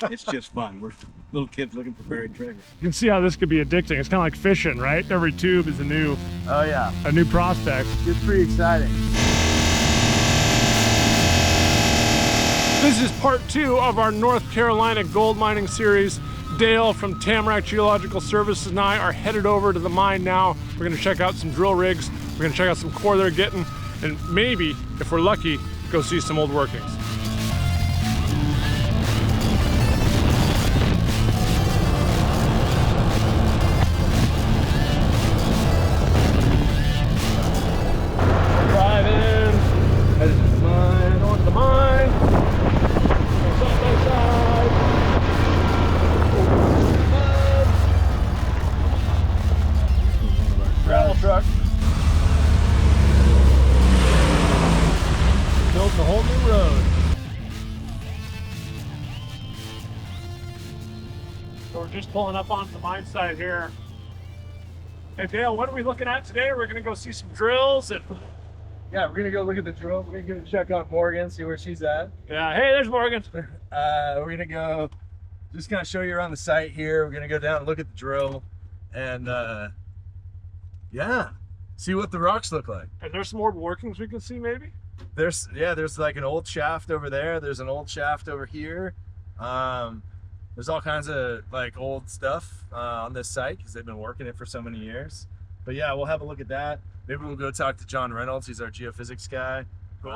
It's just fun. We're little kids looking for buried treasure. You can see how this could be addicting. It's kind of like fishing, right? Every tube is a new prospect. It's pretty exciting. This is part 2 of our North Carolina gold mining series. Dale from Tamarack Geological Services and I are headed over to the mine now. We're gonna check out some drill rigs. We're gonna check out some core they're getting, and maybe, if we're lucky, go see some old workings. Just pulling up onto the mine site here. Hey Dale, what are we looking at today? We're gonna go see some drills and yeah, we're gonna go look at the drill. We're gonna go check out Morgan, see where she's at. yeah, hey, there's Morgan. We're gonna go just kind of show you around the site here. We're gonna go down and look at the drill and yeah, see what the rocks look like. And there's some more workings we can see maybe? There's like an old shaft over there. There's an old shaft over here. There's all kinds of like old stuff on this site because they've been working it for so many years. But yeah, we'll have a look at that. Maybe we'll go talk to John Reynolds. He's our geophysics guy. Cool.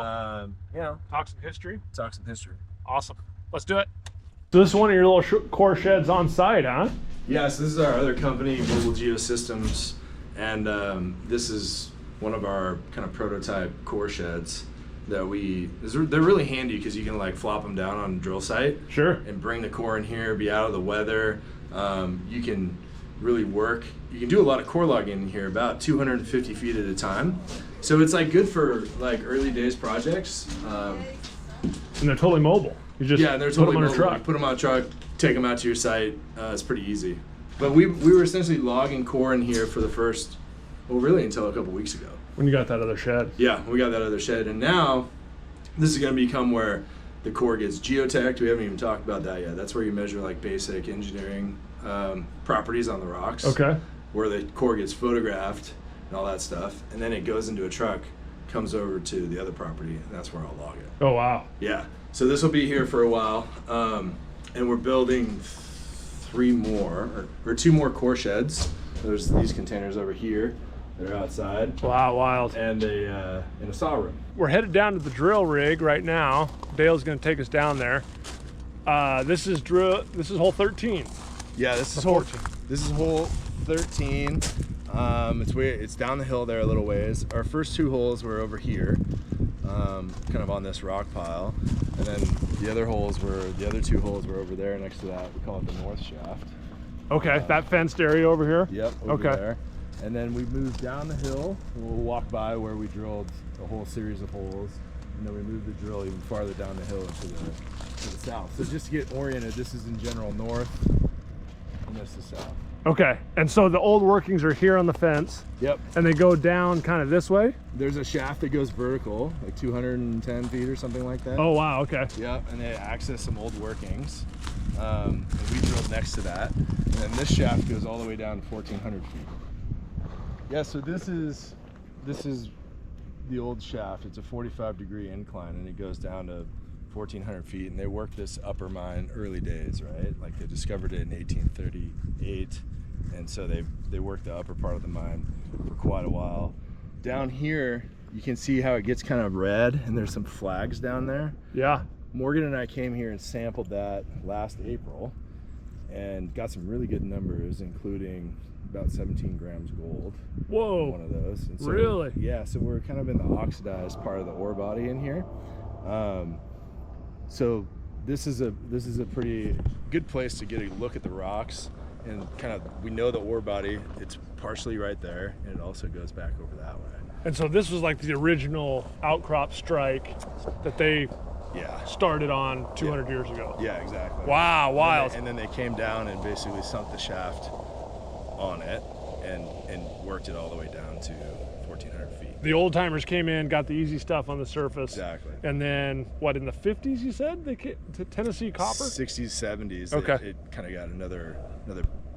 You know, Talk some history. talk some history. Awesome. Let's do it. So this is one of your little core sheds on site, huh? Yes, this is our other company, Global Geosystems, and this is one of our kind of prototype core sheds that they're really handy because you can like flop them down on a drill site. Sure. And bring the core in here, be out of the weather. You can really work. You can do a lot of core logging in here, about 250 feet at a time. So it's like good for like early days projects. And they're totally mobile. You just Yeah, and they're totally put them on a mobile. truck. Put them on a truck, take them out to your site. It's pretty easy. But we were essentially logging core in here for the first, well, really until a couple weeks ago. When you got that other shed. Yeah, we got that other shed, and now this is going to become where the core gets geoteched. We haven't even talked about that yet. That's where you measure like basic engineering properties on the rocks. Okay. Where the core gets photographed and all that stuff, and then it goes into a truck, comes over to the other property, and that's where I'll log it. Oh wow. Yeah. So this will be here for a while, and we're building 2 more core sheds. There's these containers over here. They're outside. Wow, wild. And in a saw room. We're headed down to the drill rig right now. Dale's gonna take us down there. This is hole 13. Yeah, this is 14. This is hole 13. It's down the hill there a little ways. Our first 2 holes were over here, kind of on this rock pile, and then the other 2 holes were over there next to that. We call it the north shaft. Okay, that fenced area over here. Yep. Over Okay. there. And then we moved down the hill. We'll walk by where we drilled a whole series of holes, and then we moved the drill even farther down the hill to the south. So just to get oriented, this is in general north, and this is south. Okay, and so the old workings are here on the fence. Yep. And they go down kind of this way. There's a shaft that goes vertical, like 210 feet or something like that. Oh wow. Okay. Yep. And they access some old workings. And we drilled next to that, and then this shaft goes all the way down to 1,400 feet. Yeah, so this is the old shaft. It's a 45-degree incline, and it goes down to 1,400 feet. And they worked this upper mine early days, right? Like they discovered it in 1838, and so they worked the upper part of the mine for quite a while. Down here, you can see how it gets kind of red, and there's some flags down there. Yeah. Morgan and I came here and sampled that last April, and got some really good numbers, including about 17 grams gold. Whoa. One of those. And so, really? Yeah, so we're kind of in the oxidized part of the ore body in here. So this is a pretty good place to get a look at the rocks, and kind of, we know the ore body, it's partially right there, and it also goes back over that way. And so this was like the original outcrop strike that they started on 200 years ago. Yeah, exactly. Wow, wild. And then they came down and basically sunk the shaft on it and worked it all the way down to 1,400 feet. The old timers came in, got the easy stuff on the surface. Exactly. And then, what, in the 50s you said they came to Tennessee copper? 60s, 70s. Okay. It kind of got another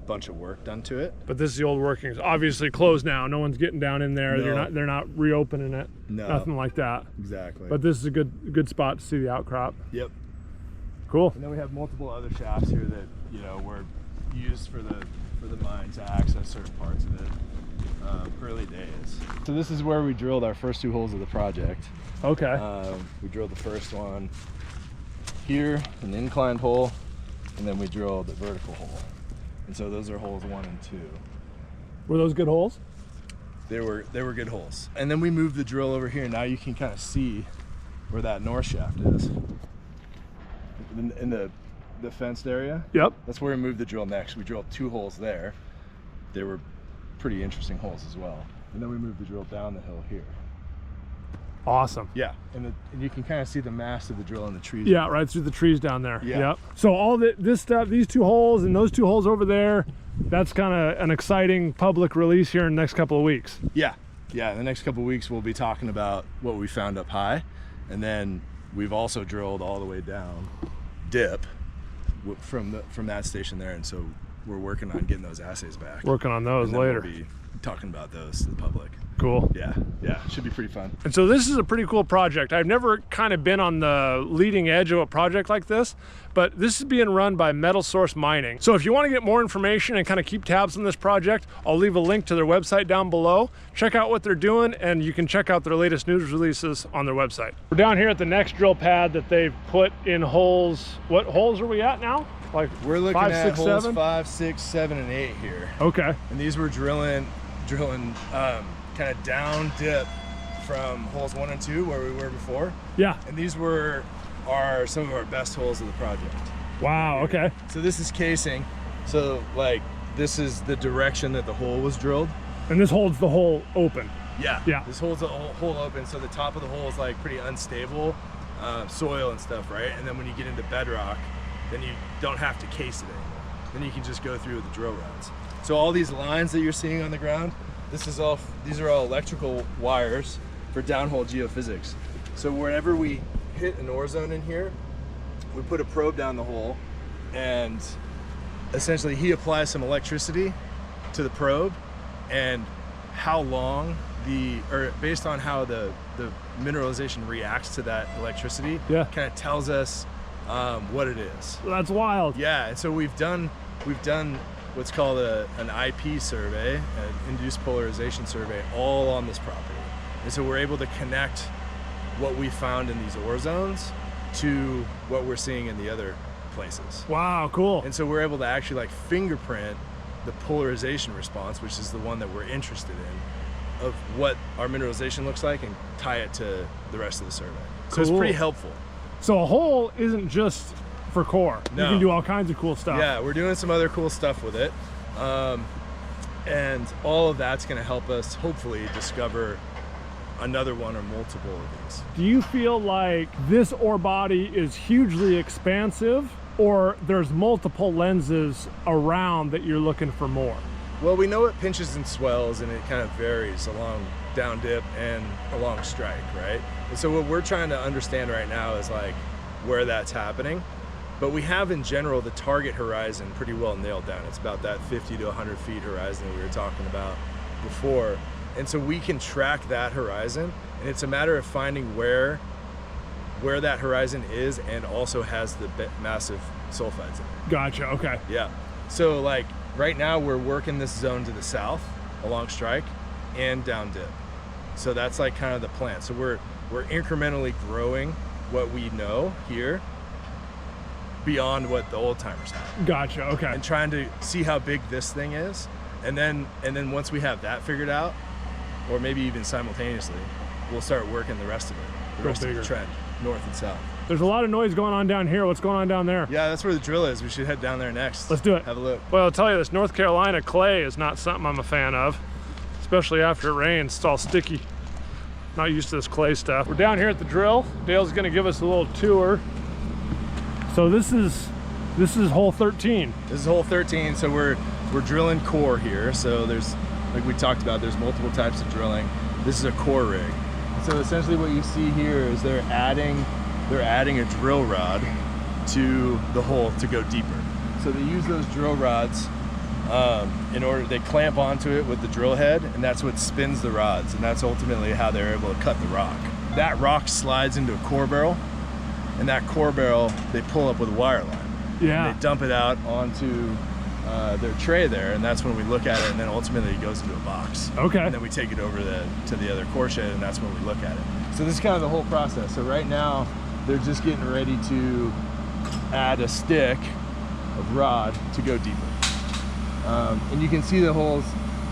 bunch of work done to it. But this is the old workings. Obviously closed now. No one's getting down in there. No. They're not reopening it. No. Nothing like that. Exactly. But this is a good spot to see the outcrop. Yep. Cool. And then we have multiple other shafts here that, you know, were used for the mine to access certain parts of it. Early days. So this is where we drilled our first 2 holes of the project. Okay. We drilled the first one here, an inclined hole, and then we drilled the vertical hole. And so those are holes 1 and 2. Were those good holes? They were good holes. And then we moved the drill over here. Now you can kind of see where that north shaft is. In the fenced area. Yep. That's where we moved the drill next. We drilled 2 holes there. They were pretty interesting holes as well. And then we moved the drill down the hill here. Awesome. Yeah, and you can kind of see the mass of the drill in the trees. Yeah, right through the trees down there. Yeah. Yep. So all this stuff, these 2 holes and those 2 holes over there, that's kind of an exciting public release here in the next couple of weeks. Yeah, in the next couple of weeks we'll be talking about what we found up high, and then we've also drilled all the way down dip from that station there, and so we're working on getting those assays back. Working on those later. We'll be talking about those to the public. Cool. Yeah, it should be pretty fun. And so this is a pretty cool project. I've never kind of been on the leading edge of a project like this, but this is being run by Metal Source Mining. So if you want to get more information and kind of keep tabs on this project, I'll leave a link to their website down below. Check out what they're doing, and you can check out their latest news releases on their website. We're down here at the next drill pad that they've put in holes. What holes are we at now? Like we're looking 5, at 6, holes 7? 5, 6, 7, and 8 here. Okay. And these were drilling kind of down dip from holes 1 and 2 where we were before. Yeah. And these are some of our best holes of the project. Wow, okay. So this is casing. So like this is the direction that the hole was drilled. And this holds the hole open. Yeah. Yeah. This holds the hole open, so the top of the hole is like pretty unstable soil and stuff, right? And then when you get into bedrock, then you don't have to case it anymore. Then you can just go through with the drill rounds. So all these lines that you're seeing on the ground, these are all electrical wires for downhole geophysics. So whenever we hit an ore zone in here, we put a probe down the hole, and essentially he applies some electricity to the probe, and how long based on how the mineralization reacts to that electricity, yeah, kind of tells us what it is. That's wild. Yeah, and so we've done what's called an IP survey, an induced polarization survey, all on this property. And so we're able to connect what we found in these ore zones to what we're seeing in the other places. Wow, cool. And so we're able to actually like fingerprint the polarization response, which is the one that we're interested in, of what our mineralization looks like, and tie it to the rest of the survey. So it's pretty helpful. So a hole isn't just for core. No. You can do all kinds of cool stuff. Yeah, we're doing some other cool stuff with it. And all of that's going to help us hopefully discover another one or multiple of these. Do you feel like this ore body is hugely expansive, or there's multiple lenses around that you're looking for more? Well, we know it pinches and swells, and it kind of varies along down dip and along strike, right? And so what we're trying to understand right now is like where that's happening. But we have in general the target horizon pretty well nailed down. It's about that 50 to 100 feet horizon that we were talking about before. And so we can track that horizon, and it's a matter of finding where that horizon is and also has the massive sulfides in it. Gotcha, okay. Yeah. So like right now we're working this zone to the south along strike and down dip. So that's like kind of the plan. So we're incrementally growing what we know here beyond what the old timers have. Gotcha, okay. And trying to see how big this thing is. And then once we have that figured out, or maybe even simultaneously, we'll start working the rest of it. The rest of the trend, north and south. There's a lot of noise going on down here. What's going on down there? Yeah, that's where the drill is. We should head down there next. Let's do it. Have a look. Well, I'll tell you this, North Carolina clay is not something I'm a fan of, especially after it rains. It's all sticky. Not used to this clay stuff. We're down here at the drill. Dale's gonna give us a little tour. So this is hole 13. This is hole 13, so we're drilling core here. So there's, like we talked about, there's multiple types of drilling. This is a core rig. So essentially what you see here is they're adding a drill rod to the hole to go deeper. So they use those drill rods they clamp onto it with the drill head, and that's what spins the rods, and that's ultimately how they're able to cut the rock. That rock slides into a core barrel, and that core barrel they pull up with a wire line. Yeah. And they dump it out onto their tray there, and that's when we look at it, and then ultimately it goes into a box. Okay. And then we take it over to the other core shed, and that's when we look at it. So this is kind of the whole process. So right now they're just getting ready to add a stick of rod to go deeper. And you can see the holes,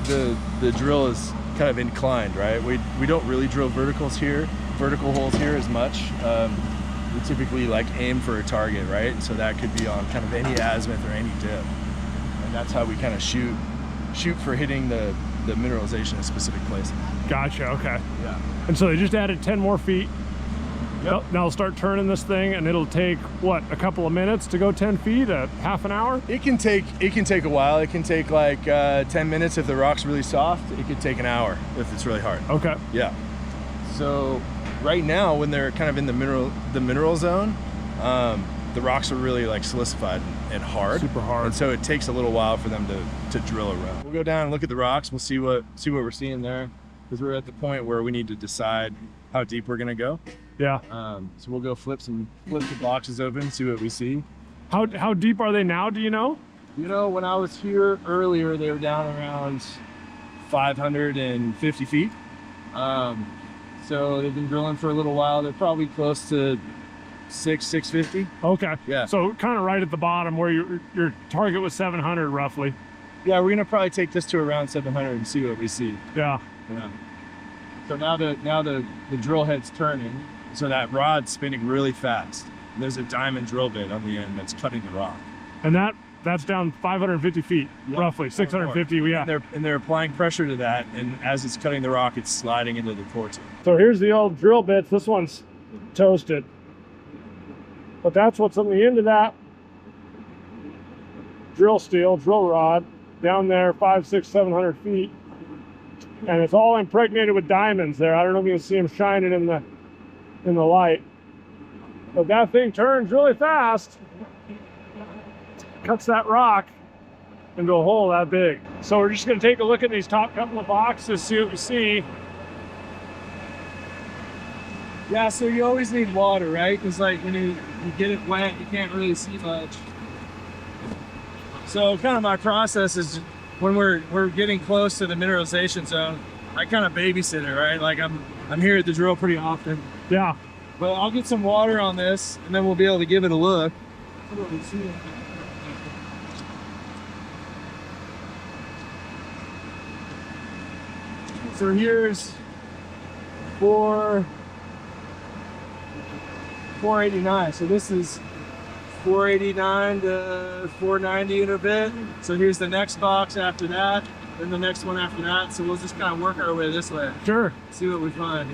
the drill is kind of inclined, right? We don't really drill vertical holes here as much. We typically like aim for a target, right? So that could be on kind of any azimuth or any dip. And that's how we kind of shoot for hitting the mineralization in specific places. Gotcha, okay. Yeah. And so they just added 10 more feet. Yep. Now I'll start turning this thing, and it'll take, what, a couple of minutes to go 10 feet, half an hour? It can take a while. It can take like 10 minutes if the rock's really soft. It could take an hour if it's really hard. Okay. Yeah. So right now, when they're kind of in the mineral zone, the rocks are really like silicified and hard. Super hard. And so it takes a little while for them to drill around. We'll go down and look at the rocks. We'll see what we're seeing there, because we're at the point where we need to decide how deep we're gonna go. Yeah. So we'll go flip the boxes open, see what we see. How deep are they now, do you know? You know, when I was here earlier, they were down around 550 feet. So they've been drilling for a little while. They're probably close to 650. Okay. Yeah. So kind of right at the bottom where your target was 700 roughly. Yeah, we're gonna probably take this to around 700 and see what we see. Yeah. Yeah. So now the drill head's turning, so that rod's spinning really fast. There's a diamond drill bit on the end that's cutting the rock. And that's down 550 feet, Yep. roughly 650. Yeah. And they're applying pressure to that, and as it's cutting the rock, it's sliding into the core tube. So here's the old drill bits. This one's toasted, but that's what's on the end of that drill rod down there, 500, 600, 700 feet. And it's all impregnated with diamonds there. I don't know if you can see them shining in the light. But that thing turns really fast, cuts that rock into a hole that big. So we're just gonna take a look at these top couple of boxes, see what we see. Yeah, so you always need water, right? Because like when you get it wet, you can't really see much. So kind of my process is when we're getting close to the mineralization zone, I kind of babysit it, right? Like I'm here at the drill pretty often. Yeah. But I'll get some water on this, and then we'll be able to give it a look. So here's 489. So this is 489 to 490 in a bit. So here's the next box after that, then the next one after that. So we'll just kind of work our way this way. Sure. See what we find.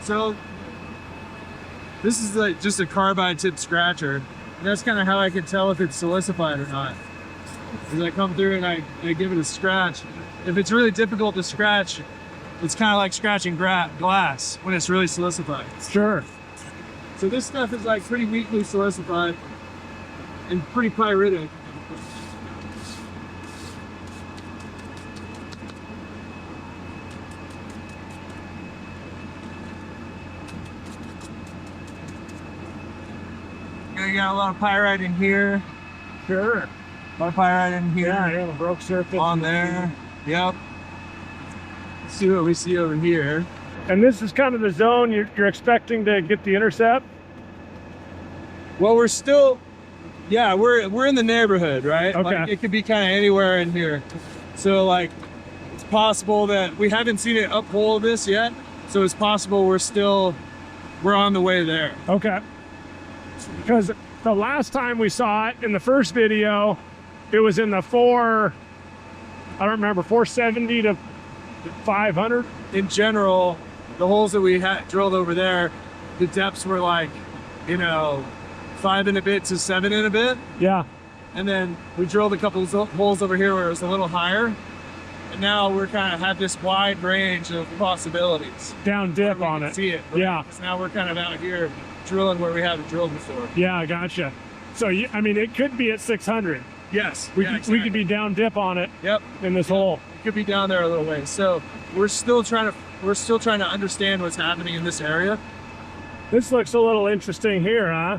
So this is like just a carbide tip scratcher. And that's kind of how I can tell if it's silicified or not. As I come through and I give it a scratch. If it's really difficult to scratch, it's kind of like scratching glass when it's really silicified. Sure. So this stuff is like pretty weakly silicified and pretty pyritic. You got a lot of pyrite in here. Sure. A lot of pyrite in here. Yeah, the broke surface. On there. Yep. Let's see what we see over here. And this is kind of the zone you're expecting to get the intercept? Well, we're still, yeah, we're in the neighborhood, right? Okay. Like, it could be kind of anywhere in here. So like, it's possible that we haven't seen it uphole this yet. So it's possible we're on the way there. Okay. Because the last time we saw it in the first video, it was in the 470 to 500. in general, the holes that we had drilled over there, the depths were like, you know, 5 and a bit to 7 and a bit. Yeah. And then we drilled a couple of holes over here where it was a little higher. And now we're kind of have this wide range of possibilities. Down dip on it. See it. Right? Yeah. So now we're kind of out here drilling where we haven't drilled before. Yeah, gotcha. So I mean, it could be at 600. Yes. We could be down dip on it. Yep. In this hole. It could be down there a little way. So we're still trying to understand what's happening in this area. This looks a little interesting here, huh?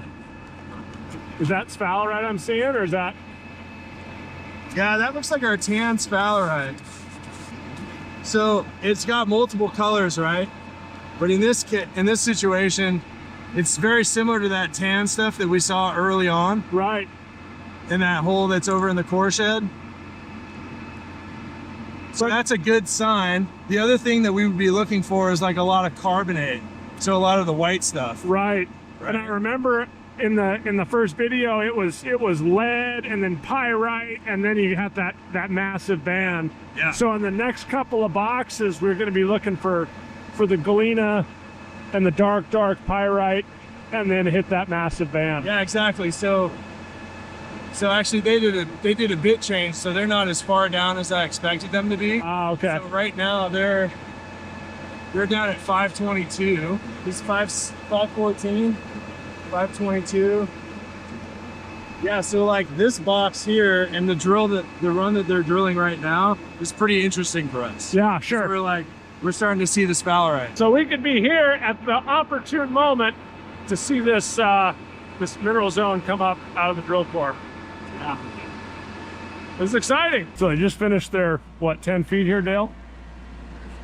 Is that sphalerite I'm seeing, or is that? Yeah, that looks like our tan sphalerite. So it's got multiple colors, right? But in this situation, it's very similar to that tan stuff that we saw early on. Right. In that hole that's over in the core shed. So that's a good sign. The other thing that we would be looking for is like a lot of carbonate. So a lot of the white stuff. Right. And I remember in the first video, it was lead and then pyrite, and then you had that massive band. Yeah. So in the next couple of boxes, we're going to be looking for the galena and the dark pyrite, and then hit that massive band. Yeah, exactly. So actually they did a bit change, so they're not as far down as I expected them to be. Ah, okay. So right now they're down at 522. This 514, 522. Yeah, so like this box here and the run that they're drilling right now is pretty interesting for us. Yeah, sure. So we're starting to see the sphalerite. So we could be here at the opportune moment to see this this mineral zone come up out of the drill core. Yeah. This is exciting. So they just finished their, what, 10 feet here, Dale?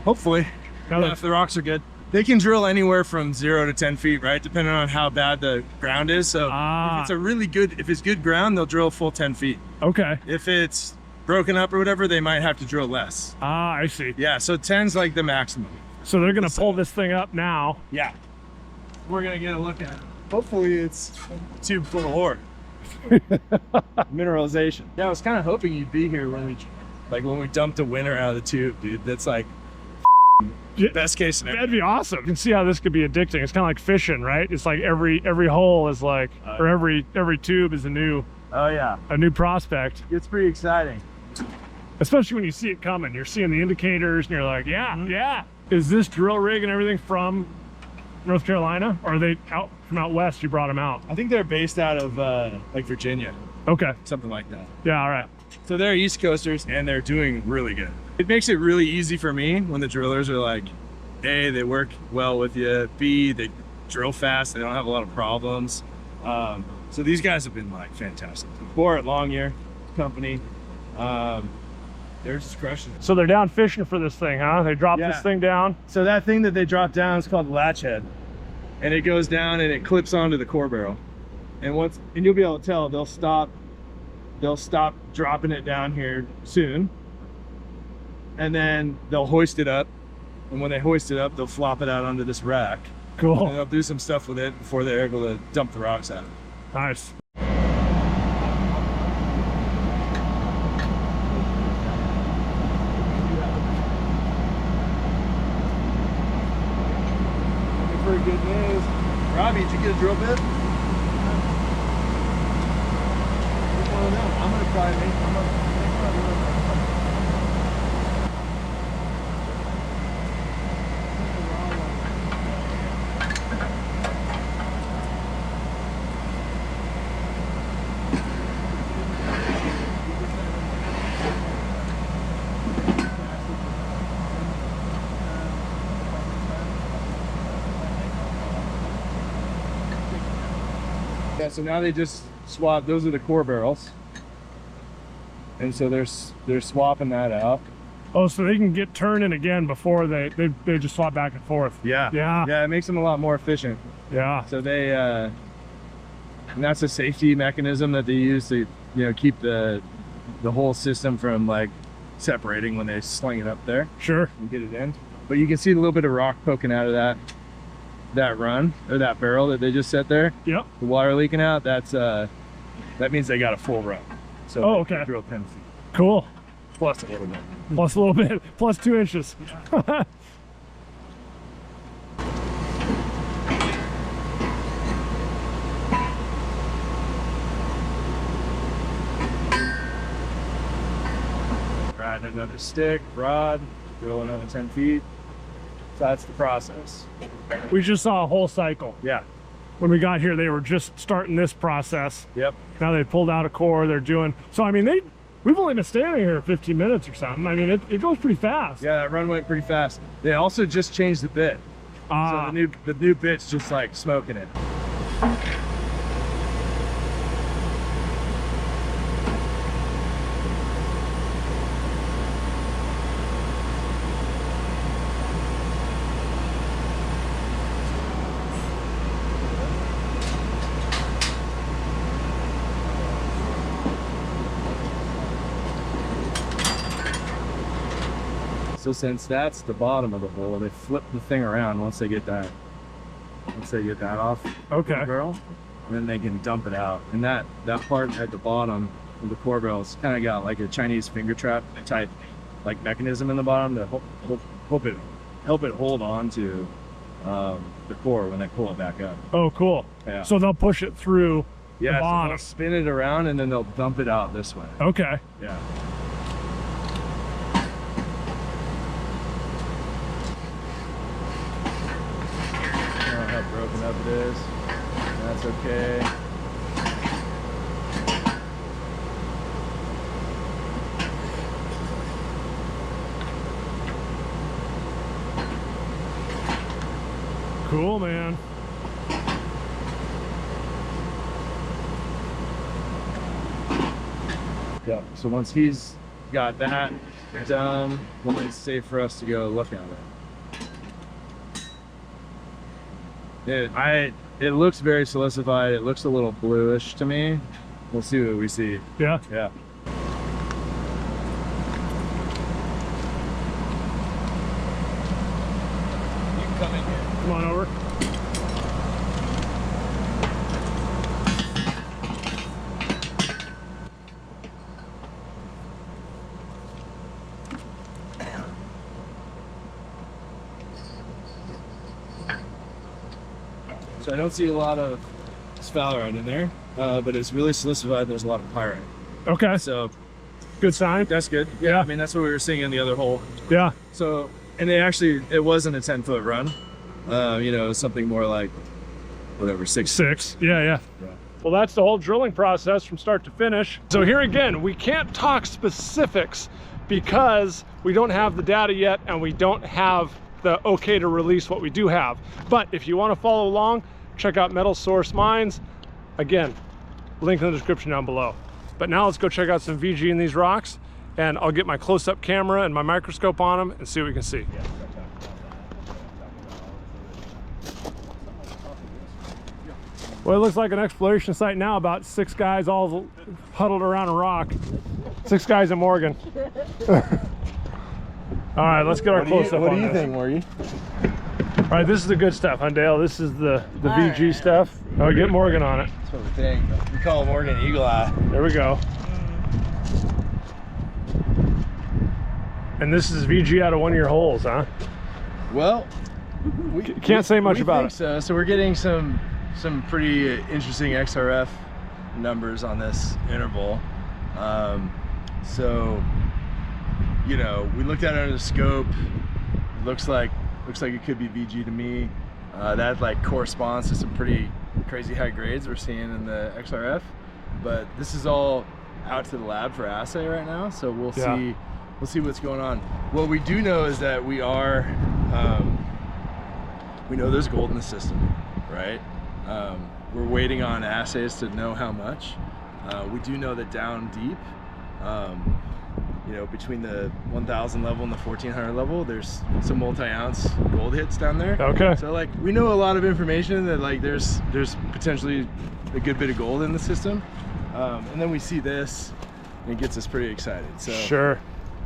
Hopefully. Now Yeah, if the rocks are good. They can drill anywhere from 0 to 10 feet, right? Depending on how bad the ground is. So if it's good ground, they'll drill full 10 feet. Okay. If it's broken up or whatever, they might have to drill less. Ah, I see. Yeah, so 10's like the maximum. So they're gonna pull this thing up now. Yeah. We're gonna get a look at it. Hopefully it's a tube full of ore. Mineralization. Yeah, I was kind of hoping you'd be here when we dumped a winner out of the tube, dude. That's like best case scenario. That'd be awesome. You can see how this could be addicting. It's kind of like fishing, right? It's like every hole is like, or every tube is a new prospect. It's pretty exciting. Especially when you see it coming. You're seeing the indicators and you're like, yeah. Is this drill rig and everything from North Carolina, or are they out from out west? You brought them out. I think they're based out of like Virginia. Okay. Something like that. Yeah, all right. So they're East Coasters and they're doing really good. It makes it really easy for me when the drillers are like, A, they work well with you. B, they drill fast. They don't have a lot of problems. So these guys have been like fantastic. Before at Longyear Company, they're just crushing it. So they're down fishing for this thing, huh? They dropped this thing down. So that thing that they drop down is called the latch head. And it goes down and it clips onto the core barrel. And you'll be able to tell they'll stop dropping it down here soon. And then they'll hoist it up. And when they hoist it up, they'll flop it out onto this rack. Cool. And they'll do some stuff with it before they're able to dump the rocks out. Nice. Pretty good news. Robbie, did you get a drill bit? I'm gonna probably make Yeah, so now they just swap. Those are the core barrels, and so they're swapping that out. Oh, so they can get turning again before they just swap back and forth. Yeah, it makes them a lot more efficient. Yeah. So they and that's a safety mechanism that they use to keep the whole system from like separating when they sling it up there. Sure. And get it in. But you can see a little bit of rock poking out of that run or that barrel that they just set there. Yep. The water leaking out, that means they got a full run. So okay. Drill 10 feet. Cool. Plus a little bit. Plus a little bit. Plus 2 inches. Find another stick, rod, drill another 10 feet. So that's the process. We just saw a whole cycle. Yeah. When we got here, they were just starting this process. Yep. Now they pulled out a core, they're doing, so I mean, we've only been standing here 15 minutes or something. I mean, it goes pretty fast. Yeah, that run went pretty fast. They also just changed the bit. So the new bit's just like smoking it. So since that's the bottom of the hole, they flip the thing around once they get that off Okay. the barrel, and then they can dump it out. And that part at the bottom of the core barrel has kind of got like a Chinese finger trap type like mechanism in the bottom to help it hold on to the core when they pull it back up. Oh, cool. Yeah. So they'll push it through the So bottom. they'll spin it around and then they'll dump it out this way. Okay. Yeah. How broken up it is. That's okay. Cool, man. Yeah. So once he's got that done, then it's safe for us to go look at it. It looks very silicified. It looks a little bluish to me. We'll see what we see. Yeah. Yeah. You can come in here. Come on over. So I don't see a lot of sphalerite in there, but it's really silicified. There's a lot of pyrite. Okay. So Good sign. that's good. Yeah. I mean, that's what we were seeing in the other hole. Yeah. So, and it wasn't a 10-foot run. You know, something more like, whatever, 6. Yeah, yeah. Yeah. Well, that's the whole drilling process from start to finish. So here again, we can't talk specifics because we don't have the data yet and we don't have the okay to release what we do have. But if you want to follow along, check out Metal Source Mines. Again, link in the description down below. But now let's go check out some VG in these rocks, and I'll get my close-up camera and my microscope on them and see what we can see. Well, it looks like an exploration site now, about 6 guys all huddled around a rock. 6 guys in Morgan. All right, let's get our close-up on this. What do you think, Morgie? All right, this is the good stuff, huh, Dale? This is the VG stuff. Oh, get Morgan on it. That's what we think. We call Morgan Eagle Eye. There we go. And this is VG out of one of your holes, huh? Well, we Can't say much about it. So we're getting some pretty interesting XRF numbers on this interval. So, you know, we looked at it under the scope. Looks like it could be VG to me. That like corresponds to some pretty crazy high grades we're seeing in the XRF. But this is all out to the lab for assay right now, so we'll see what's going on. What we do know is that we know there's gold in the system, right? We're waiting on assays to know how much. We do know that down deep, you know, between the 1000 level and the 1400 level, there's some multi-ounce gold hits down there. Okay. So like, we know a lot of information that like there's potentially a good bit of gold in the system. And then we see this and it gets us pretty excited. So Sure.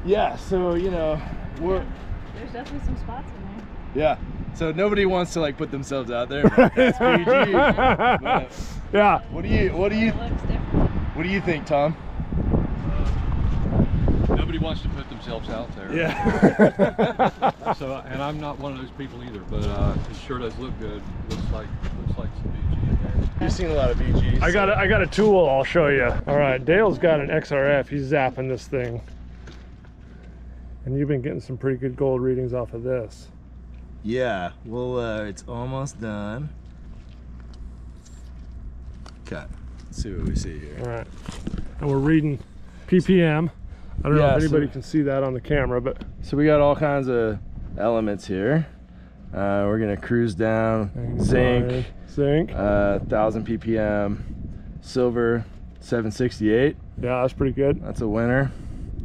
yeah, so you know, There's definitely some spots in there. yeah. So nobody wants to like put themselves out there. But that's PG. But Yeah. what do you It looks different. what do you think, Tom? Nobody wants to put themselves out there. Yeah. So, and I'm not one of those people either, but it sure does look good. Looks like some VG in there. You've seen a lot of VGs. I got a tool I'll show you. All right, Dale's got an XRF. He's zapping this thing. And you've been getting some pretty good gold readings off of this. Yeah, well, it's almost done. Okay, let's see what we see here. All right, and we're reading ppm. I don't know Yeah, if anybody so- can see that on the camera, but So we got all kinds of elements here. We're gonna cruise down zinc, zinc. 1000 ppm, silver 768. Yeah, that's pretty good. That's a winner.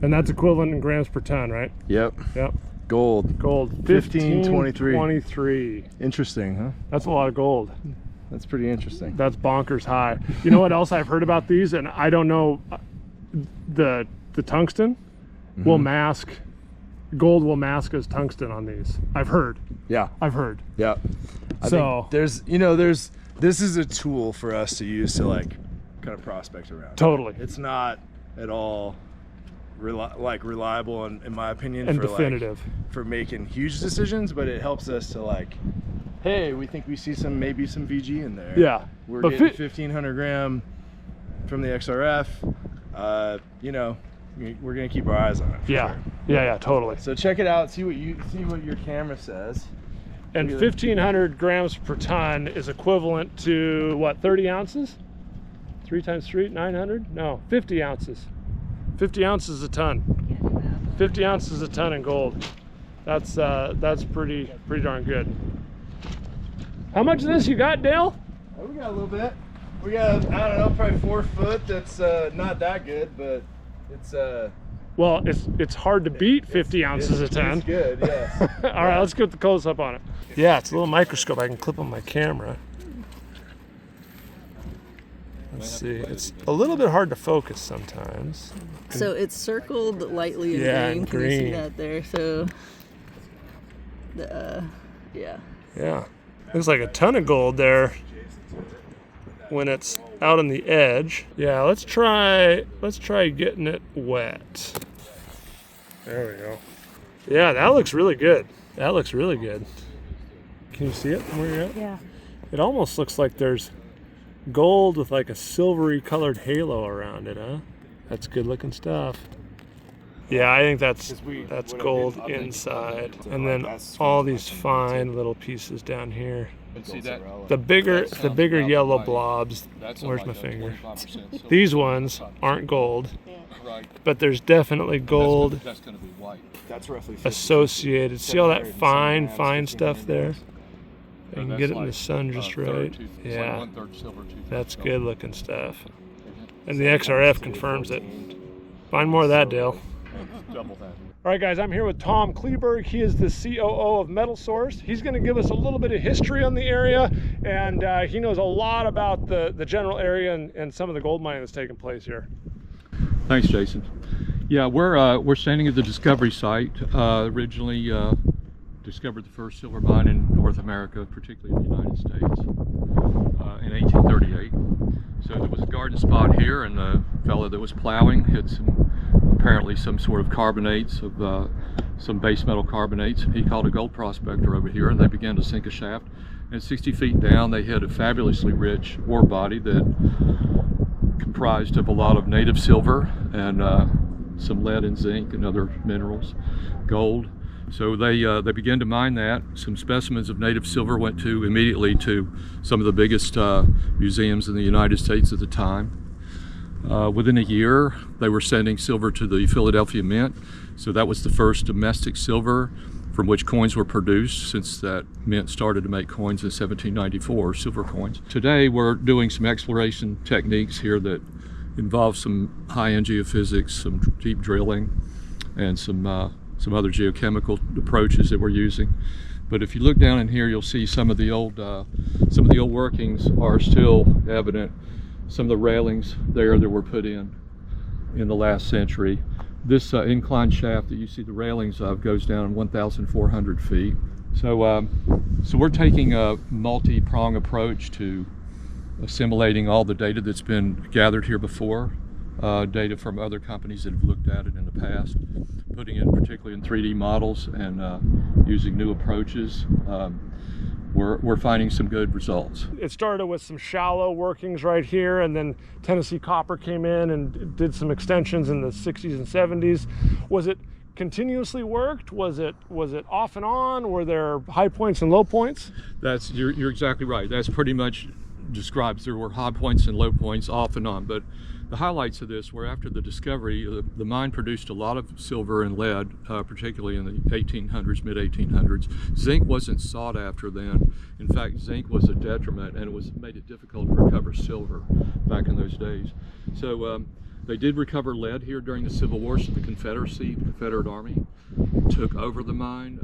And that's equivalent in grams per ton, right? Yep. Yep. Gold. Gold 1523. 23. Interesting, huh? That's a lot of gold. That's pretty interesting. That's bonkers high. You know what else I've heard about these, and I don't know, the tungsten will mask, gold will mask as tungsten on these. I've heard. Yeah. I've heard. Yeah. I So think this is a tool for us to use to like kind of prospect around. totally. It's not at all reliable in my opinion And for definitive. for making huge decisions, but it helps us to like, hey, we think we see maybe some VG in there. Yeah. We're But getting 1500 gram from the XRF. You know, we're gonna keep our eyes on it. for Yeah. sure. Yeah, totally. So check it out. See what your camera says. And 1,500 grams per ton is equivalent to what, 30 ounces? 3 times 3, 900? No, 50 ounces. 50 ounces a ton. 50 ounces a ton in gold. That's pretty darn good. How much of this you got, Dale? Oh, we got a little bit. We got, I don't know, probably 4 foot. That's not that good, but it's Well, it's hard to beat 50 ounces a ton. It's good, yes. All right, let's get the close up on it. Yeah, it's a little microscope I can clip on my camera. Let's see, it's a little bit hard to focus sometimes. So it's circled lightly in Yeah, green. in Can you see green. that there? So, yeah. Yeah, looks like a ton of gold there when it's out on the edge. Yeah, let's try getting it wet. There we go. Yeah, that looks really good. That looks really good. Can you see it from where you're at? Yeah. It almost looks like there's gold with like a silvery colored halo around it, huh? That's good looking stuff. Yeah, I think that's gold inside. And then all these fine little pieces down here. See that? The bigger sounds about yellow right. blobs, That's where's like my a finger? 25% silver. These ones aren't gold, Right. but there's definitely gold That's going to be white. That's roughly associated. See all that 700 fine grams, stuff 1500 there? grams. You can That's get it in like the sun just a third right. to- it's like Yeah, 1/3 silver, 2/3 that's gold. good looking stuff. And the XRF confirms it. Find more of that, Dale. Double that. All right, guys, I'm here with Tom Kleberg. He is the COO of Metal Source. He's going to give us a little bit of history on the area, and he knows a lot about the general area and some of the gold mining that's taking place here. Thanks, Jason. Yeah, we're standing at the discovery site. Originally discovered the first silver mine in North America, particularly in the United States, in 1838. So there was a garden spot here, and the fellow that was plowing hit apparently some sort of carbonates of some base metal carbonates. He called a gold prospector over here, and they began to sink a shaft. And 60 feet down, they hit a fabulously rich ore body that comprised of a lot of native silver and some lead and zinc and other minerals, gold. So they began to mine that. Some specimens of native silver went immediately to some of the biggest museums in the United States at the time. Within a year, they were sending silver to the Philadelphia Mint. So that was the first domestic silver from which coins were produced, since that mint started to make coins in 1794, silver coins. Today, we're doing some exploration techniques here that involve some high-end geophysics, some deep drilling, and some other geochemical approaches that we're using. But if you look down in here, you'll see some of the old workings are still evident. Some of the railings there that were put in the last century. This incline shaft that you see the railings of goes down 1,400 feet. So we're taking a multi-prong approach to assimilating all the data that's been gathered here before, data from other companies that have looked at it in the past, putting it particularly in 3D models and using new approaches. We're finding some good results. It started with some shallow workings right here, and then Tennessee Copper came in and did some extensions in the 60s and 70s. Was it continuously worked? Was it off and on? Were there high points and low points? You're exactly right. That's pretty much describes. There were high points and low points off and on, but the highlights of this were after the discovery, the mine produced a lot of silver and lead, particularly in the 1800s, mid-1800s. Zinc wasn't sought after then. In fact, zinc was a detriment, and it made it difficult to recover silver back in those days. So they did recover lead here during the Civil War. So the Confederacy, the Confederate Army, took over the mine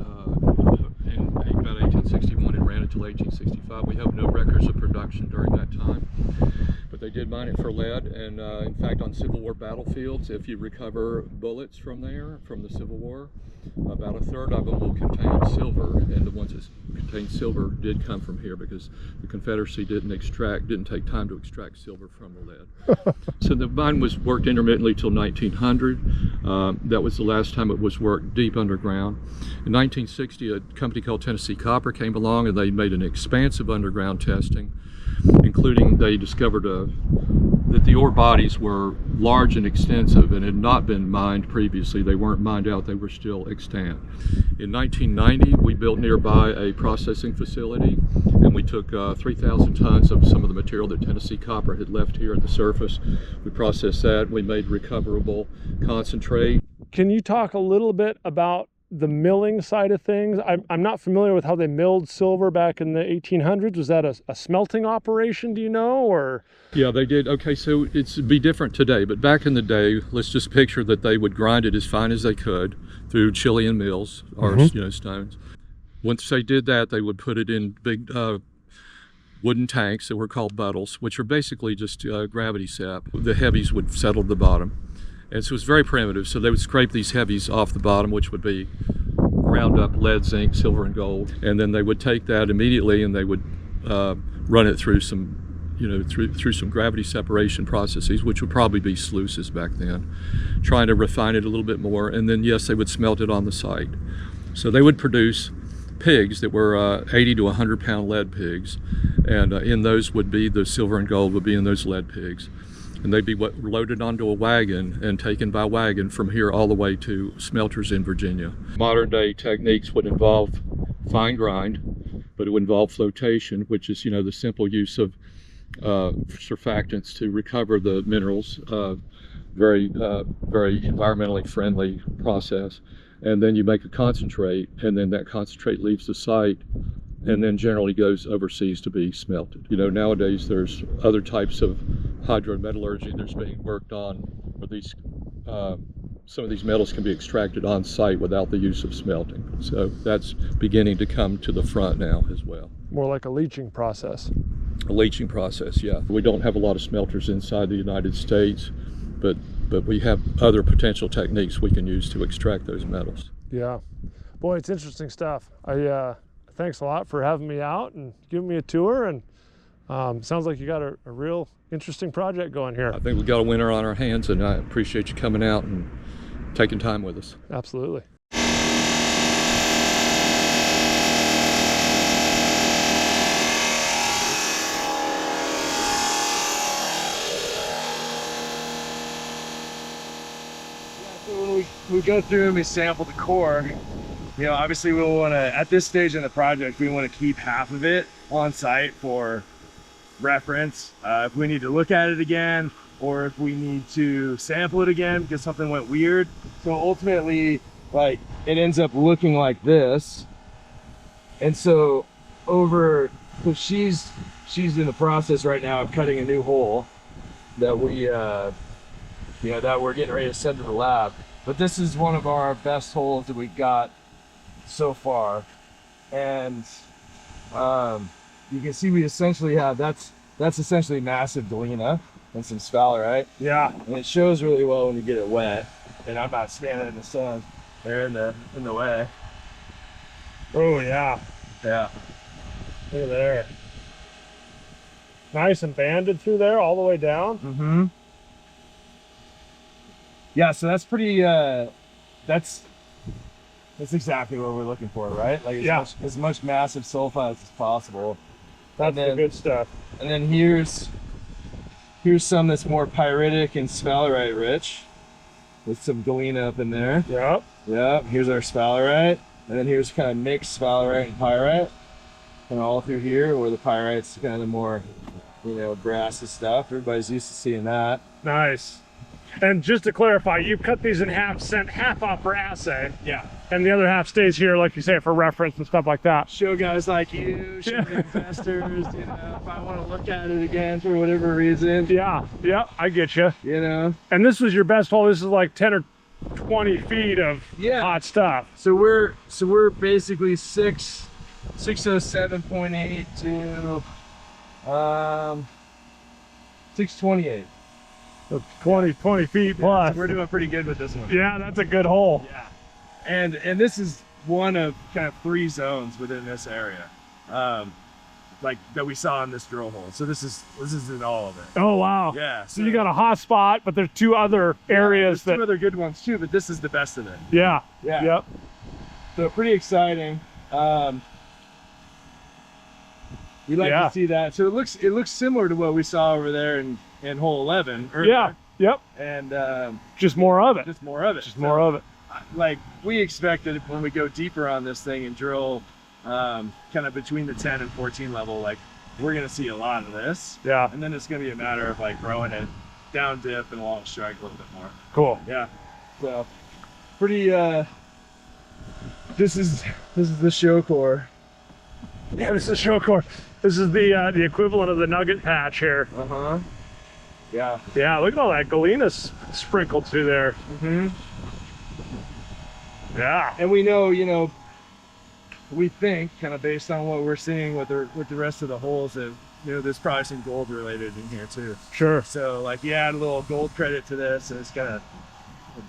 in about 1861 and ran until 1865. We have no records of production during that time, but they did mine it for lead. And in fact, on Civil War battlefields, if you recover bullets from there, from the Civil War, about a third of them will contain silver, and the ones that contain silver did come from here because the Confederacy didn't take time to extract silver from the lead. So the mine was worked intermittently till 1900. That was the last time it was worked deep underground. In 1960, a company called Tennessee Copper came along, and they made an expansive underground testing, including they discovered that the ore bodies were large and extensive and had not been mined previously. They weren't mined out, they were still extant. In 1990, we built nearby a processing facility, and we took 3,000 tons of some of the material that Tennessee Copper had left here at the surface. We processed that, we made recoverable concentrate. Can you talk a little bit about the milling side of things? I'm not familiar with how they milled silver back in the 1800s. Was that a smelting operation, do you know, or? Yeah, they did. Okay, so it'd be different today, but back in the day, let's just picture that they would grind it as fine as they could through Chilean mills or stones. Once they did that, they would put it in big wooden tanks that were called buttles, which are basically just gravity sap. The heavies would settle the bottom. And so it was very primitive. So they would scrape these heavies off the bottom, which would be ground up lead, zinc, silver, and gold. And then they would take that immediately and they would run it through some, through some gravity separation processes, which would probably be sluices back then, trying to refine it a little bit more. And then, yes, they would smelt it on the site. So they would produce pigs that were 80 to 100 pound lead pigs. And in those would be the silver and gold would be in those lead pigs. And they'd be loaded onto a wagon and taken by wagon from here all the way to smelters in Virginia. Modern day techniques would involve fine grind, but it would involve flotation, which is, the simple use of surfactants to recover the minerals. Very environmentally friendly process. And then you make a concentrate, and then that concentrate leaves the site and then generally goes overseas to be smelted. Nowadays there's other types of hydrometallurgy that's being worked on where these some of these metals can be extracted on site without the use of smelting. So that's beginning to come to the front now as well. More like a leaching process. A leaching process, yeah. We don't have a lot of smelters inside the United States, but we have other potential techniques we can use to extract those metals. Yeah. Boy, it's interesting stuff. Thanks a lot for having me out and giving me a tour, and sounds like you got a real interesting project going here. I think we've got a winner on our hands, and I appreciate you coming out and taking time with us. Absolutely. So when we go through and we sample the core, obviously we'll want to, at this stage in the project, we want to keep half of it on site for reference. If we need to look at it again, or if we need to sample it again because something went weird. So ultimately, it ends up looking like this. And so she's in the process right now of cutting a new hole that we, that we're getting ready to send to the lab. But this is one of our best holes that we got so far, and you can see we essentially have that's essentially massive galena and some sphalerite. Yeah, and it shows really well when you get it wet, and I'm not standing in the sun there in the way. Oh yeah, yeah, look at there, nice and banded through there all the way down. Yeah, so that's pretty that's exactly what we're looking for, right? As much massive sulfides as possible. That's the good stuff. And then here's some that's more pyritic and sphalerite rich. with some galena up in there. Yep. Yep, here's our sphalerite. And then here's kind of mixed sphalerite and pyrite. And all through here where the pyrite's kind of the more, you know, brassy stuff. Everybody's used to seeing that. Nice. And just to clarify, you cut these in half, sent half off for assay. Yeah. And the other half stays here, like you say, for reference and stuff like that. Show guys like you, show the investors, you know, if I want to look at it again for whatever reason. Yeah, I get you. You know. And this was your best hole. This is like 10 or 20 feet of hot stuff. So we're basically 607.8 to 628. So 20 feet plus. So we're doing pretty good with this one. Yeah, that's a good hole. Yeah. And this is one of kind of 3 zones within this area, like that we saw in this drill hole. So this isn't all of it. Oh wow. Yeah. So you got a hot spot, but there's 2 other areas there's 2 other good ones too, but this is the best of it. Yeah. Yeah. Yep. So pretty exciting. We like to see that. So it looks similar to what we saw over there in hole 11 earlier. Yeah. Yep. And just more of it. just more of it. Just more of it. Like we expected when we go deeper on this thing and drill kind of between the 10 and 14 level, like we're gonna see a lot of this. Yeah. And then it's gonna be a matter of like growing it down dip and along strike a little bit more. Cool. Yeah. So pretty this is the show core. Yeah, this is show core. This is the equivalent of the nugget patch here. Uh-huh. Yeah. Yeah, look at all that galena sprinkled through there. Mm-hmm. Yeah. And we know, you know, we think kind of based on what we're seeing with the rest of the holes that, you know, there's probably some gold related in here too. Sure. So like you add a little gold credit to this and it's gonna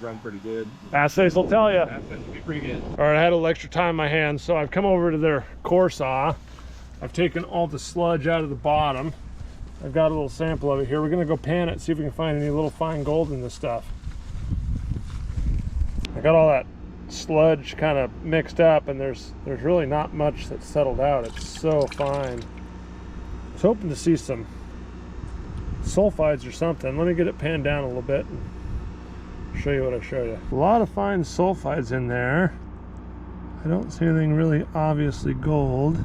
run pretty good. Assays will tell you. That's gonna be pretty good. All right, I had a little extra time in my hands, so I've come over to their core saw. I've taken all the sludge out of the bottom. I've got a little sample of it here. We're gonna go pan it, see if we can find any little fine gold in this stuff. I got all that sludge kind of mixed up, and there's really not much that's settled out. It's so fine. I was hoping to see some sulfides or something. Let me get it panned down a little bit and show you what I show you. A lot of fine sulfides in there. I don't see anything really obviously gold.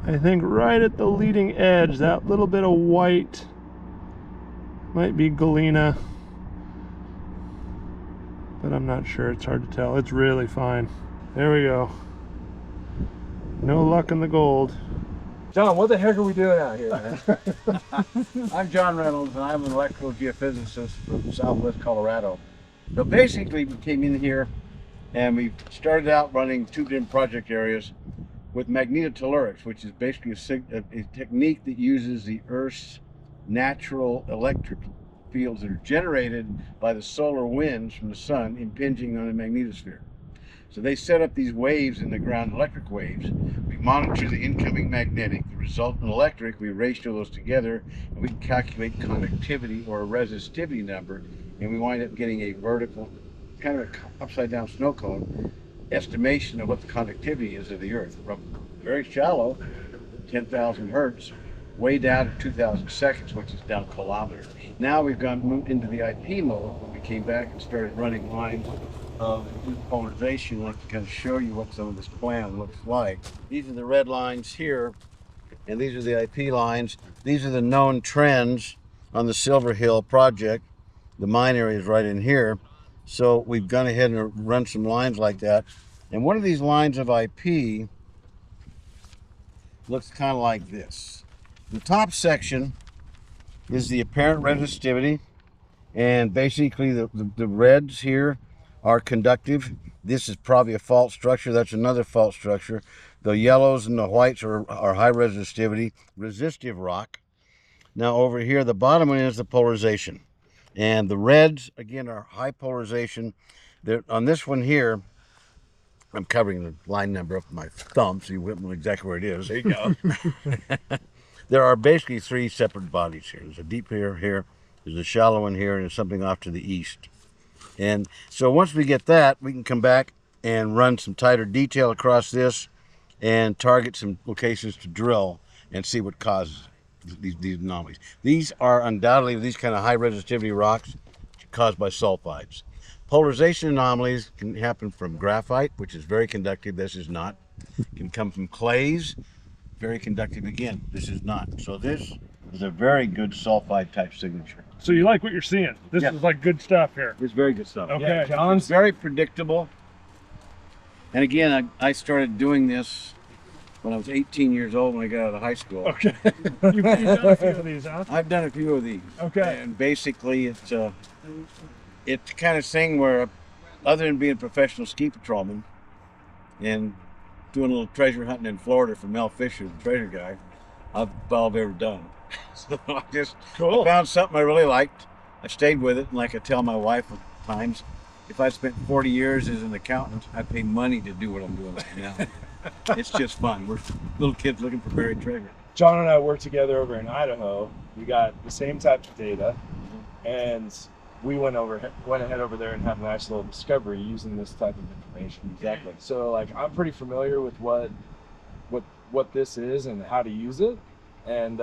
I think right at the leading edge, that little bit of white might be galena, but I'm not sure. It's hard to tell. It's really fine. There we go. No luck in the gold. John, what the heck are we doing out here, man? I'm John Reynolds, and I'm an electrical geophysicist from Southwest Colorado. So basically, we came in here and we started out running 2 different project areas with magnetotellurics, which is basically a technique that uses the Earth's natural electric fields that are generated by the solar winds from the sun impinging on the magnetosphere. So they set up these waves in the ground, electric waves. We monitor the incoming magnetic, the resultant electric, we ratio those together, and we can calculate conductivity or a resistivity number, and we wind up getting a vertical, kind of an upside down snow cone, estimation of what the conductivity is of the Earth, from very shallow, 10,000 hertz, way down to 2,000 seconds, which is down kilometers. Now we've moved into the IP mode when we came back and started running lines of polarization. I want to kind of show you what some of this plan looks like. These are the red lines here, and these are the IP lines. These are the known trends on the Silver Hill project. The mine area is right in here. So we've gone ahead and run some lines like that. And one of these lines of IP looks kind of like this. The top section is the apparent resistivity, and basically the reds here are conductive. This is probably a fault structure. That's another fault structure. The yellows and the whites are high resistivity, resistive rock. Now over here, the bottom one is the polarization. And the reds, again, are high polarization. On this one here, I'm covering the line number up with my thumb, so you won't know exactly where it is. There you go. There are basically 3 separate bodies here. There's a deep here, there's a shallow one here, and there's something off to the east. And so once we get that, we can come back and run some tighter detail across this and target some locations to drill and see what causes these anomalies. These are undoubtedly these kind of high resistivity rocks caused by sulfides. Polarization anomalies can happen from graphite, which is very conductive. This is not. It can come from clays, very conductive again. This is not. So this is a very good sulfide type signature. So you like what you're seeing? This Yeah. is like good stuff here. It's very good stuff. Okay. Yeah, John's It's very predictable. And again, I started doing this when I was 18 years old when I got out of high school. Okay. You've done a few of these, huh? I've done a few of these. Okay. And basically it's the kind of thing where, other than being a professional ski patrolman and doing a little treasure hunting in Florida for Mel Fisher, the treasure guy, I've all I've ever done. So I just I found something I really liked. I stayed with it, and like I tell my wife at times, if I spent 40 years as an accountant, I'd pay money to do what I'm doing right now. It's just fun. We're little kids looking for buried treasure. John and I worked together over in Idaho. We got the same type of data, and we went ahead over there and had a nice little discovery using this type of information. Exactly. So like I'm pretty familiar with what this is and how to use it, and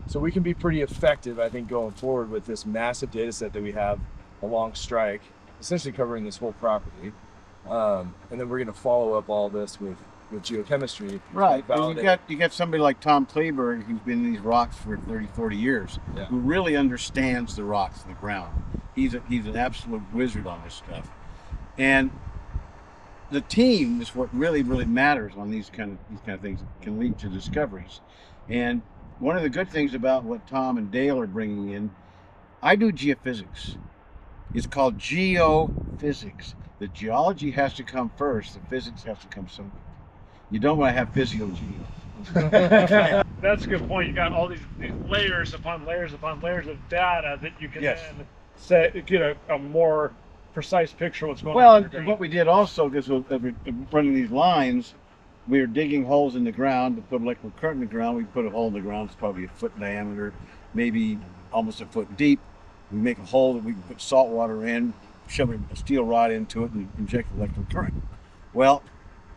so we can be pretty effective, I think, going forward with this massive data set that we have along strike, essentially covering this whole property, and then we're going to follow up all this with geochemistry. Right. to And validate. you got somebody like Tom Kleberg, who's been in these rocks for 30, 40 years, Yeah. who really understands the rocks and the ground. He's an absolute wizard on this stuff. And the team is what really, really matters on these kind of things that can lead to discoveries. And one of the good things about what Tom and Dale are bringing in, I do geophysics. It's called geophysics. The geology has to come first. The physics has to come second. You don't want to have physiology. That's a good point. You got all these layers upon layers upon layers of data that you can Yes. then say, get a more precise picture of what's going Well, on. and what we did also, because we're running these lines, we were digging holes in the ground to put electrical current in the ground. We put a hole in the ground, it's probably a foot in diameter, maybe almost a foot deep. We make a hole that we can put salt water in, shove a steel rod into it, and inject electrical current. Well,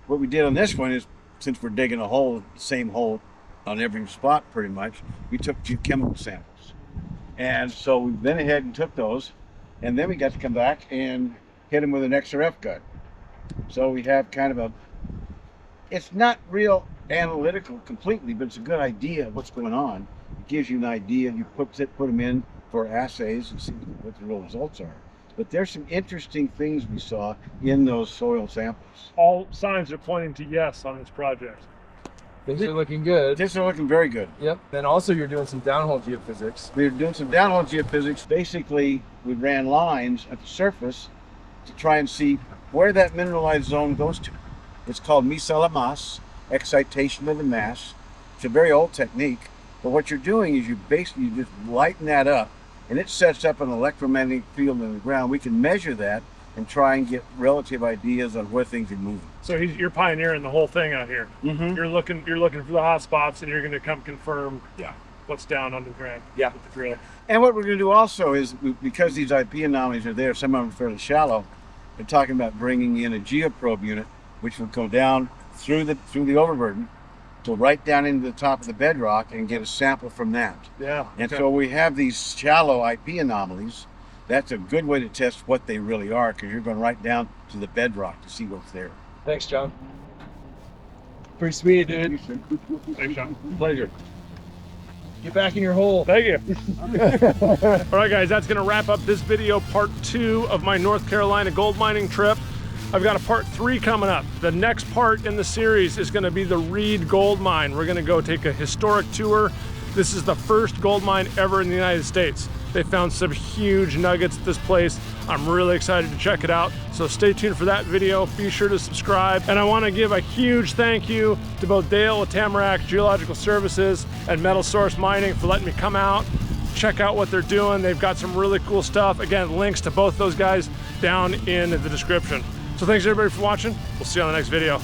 what we did on this one is, since we're digging a hole, the same hole on every spot pretty much, we took geochemical samples. And so we went ahead and took those, and then we got to come back and hit them with an XRF gun. So we have kind of it's not real analytical completely, but it's a good idea of what's going on. It gives you an idea, you put them in for assays and see what the real results are. But there's some interesting things we saw in those soil samples. All signs are pointing to yes on this project. Things are looking good. These are looking very good. Yep. Then also you're doing some downhole geophysics. We were doing some downhole geophysics. Basically, we ran lines at the surface to try and see where that mineralized zone goes to. It's called mise à la masse, excitation of the mass. It's a very old technique, but what you're doing is you just lighten that up, and it sets up an electromagnetic field in the ground. We can measure that and try and get relative ideas on where things are moving. So you're pioneering the whole thing out here. Mm-hmm. You're looking for the hot spots, and you're going to come confirm what's down under the ground. Yeah. With the drill. And what we're going to do also is, because these IP anomalies are there, some of them are fairly shallow, they're talking about bringing in a geoprobe unit, which will go down through the overburden to right down into the top of the bedrock and get a sample from that. Yeah. And so we have these shallow IP anomalies. That's a good way to test what they really are, because you're going right down to the bedrock to see what's there. Thanks, John. Pretty sweet, dude. Thanks, Sean. Pleasure. Get back in your hole. Thank you. All right, guys, that's going to wrap up this video, part 2 of my North Carolina gold mining trip. I've got a part 3 coming up. The next part in the series is going to be the Reed Gold Mine. We're going to go take a historic tour. This is the first gold mine ever in the United States. They found some huge nuggets at this place. I'm really excited to check it out. So stay tuned for that video. Be sure to subscribe. And I want to give a huge thank you to both Dale with Tamarack Geological Services and Metal Source Mining for letting me come out, check out what they're doing. They've got some really cool stuff. Again, links to both those guys down in the description. So thanks everybody for watching. We'll see you on the next video.